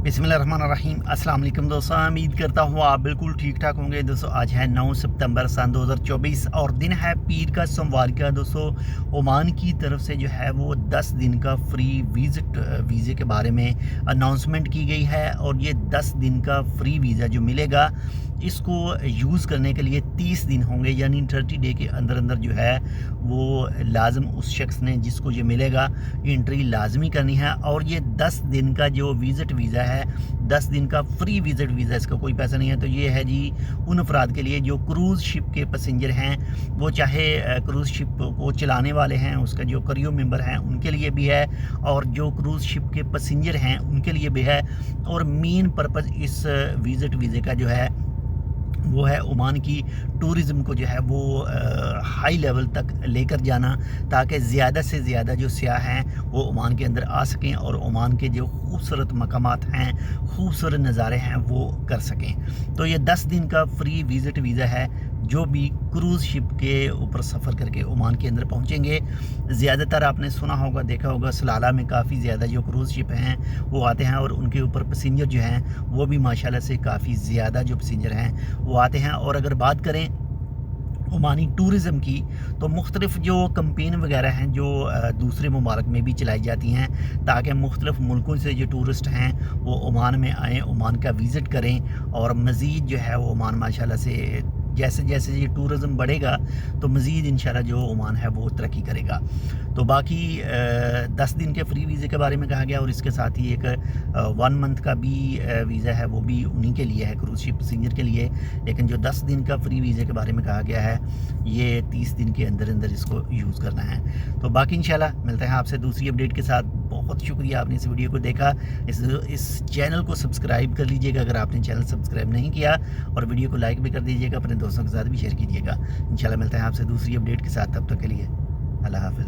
बिस्मिल्लाहिर्रहमानिर्रहीम। अस्सलाम वालेकुम दोस्तों, उम्मीद करता हूँ आप बिल्कुल ठीक ठाक होंगे। दोस्तों आज है 9 सितंबर सन 2024 और दिन है पीर का सोमवार का। दोस्तों ओमान की तरफ से जो है वो 10 दिन का फ्री विज़िट वीज़े के बारे में अनाउंसमेंट की गई है और ये 10 दिन का फ्री वीज़ा जो मिलेगा इसको यूज़ करने के लिए 30 दिन होंगे, यानी 30 डे के अंदर अंदर जो है वो लाजम उस शख्स ने जिसको ये मिलेगा एंट्री लाजमी करनी है। और ये 10 दिन का जो विज़िट वीज़ा है, 10 दिन का फ्री विज़िट वीज़ा, इसका कोई पैसा नहीं है। तो ये है जी उन अफराद के लिए जो क्रूज़ शिप के पैसेंजर हैं, वो चाहे क्रूज़ शिप को चलाने वाले हैं, उसका जो क्रू मेंबर हैं उनके लिए भी है, और जो क्रूज़ शिप के पैसेंजर हैं उनके लिए भी है। और मेन पर्पज़ इस विज़िट वीज़े का जो है वो है ओमान की टूरिज़म को जो है वो हाई लेवल तक लेकर जाना, ताकि ज़्यादा से ज़्यादा जो सियाह हैं वो ओमान के अंदर आ सकें और ओमान के जो खूबसूरत मकामात हैं, खूबसूरत नज़ारे हैं वो कर सकें। तो ये 10 दिन का फ्री विज़िट वीज़ा है जो भी क्रूज़ शिप के ऊपर सफ़र करके ओमान के अंदर पहुंचेंगे। ज़्यादातर आपने सुना होगा, देखा होगा, सलाला में काफ़ी ज़्यादा जो क्रूज़ शिप हैं वो आते हैं और उनके ऊपर पैसेंजर जो हैं वो भी माशाल्लाह से काफ़ी ज़्यादा जो पैसेंजर हैं वो आते हैं। और अगर बात करें ओमानी टूरिज़म की, तो मुख्तलिफ़ जो कंपेन वगैरह हैं जो दूसरे ममालिक में भी चलाई जाती हैं, ताकि मुख्तलिफ़ मुल्कों से जो टूरिस्ट हैं वो ओमान में आएँ, ओमान का विज़िट करें और मज़ीद जो है वो ओमान माशाल्लाह से जैसे जैसे ये टूरिज़म बढ़ेगा तो मज़ीद इंशाल्लाह जो ओमान है वो तरक्की करेगा। तो बाकी 10 दिन के फ्री वीज़े के बारे में कहा गया और इसके साथ ही एक 1 मंथ का भी वीज़ा है, वो भी उन्हीं के लिए है, क्रूज़ शिप पैसेंजर के लिए। लेकिन जो 10 दिन का फ्री वीज़े के बारे में कहा गया है ये 30 दिन के अंदर अंदर इसको यूज़ करना है। तो बाकी इंशाल्लाह मिलते हैं आपसे दूसरी अपडेट के साथ। बहुत शुक्रिया आपने इस वीडियो को देखा। इस चैनल को सब्सक्राइब कर लीजिएगा अगर आपने चैनल सब्सक्राइब नहीं किया, और वीडियो को लाइक भी कर दीजिएगा, अपने दोस्तों के साथ भी शेयर कीजिएगा। इंशाल्लाह मिलते हैं आपसे दूसरी अपडेट के साथ, तब तक के लिए अल्लाह हाफ़िज़।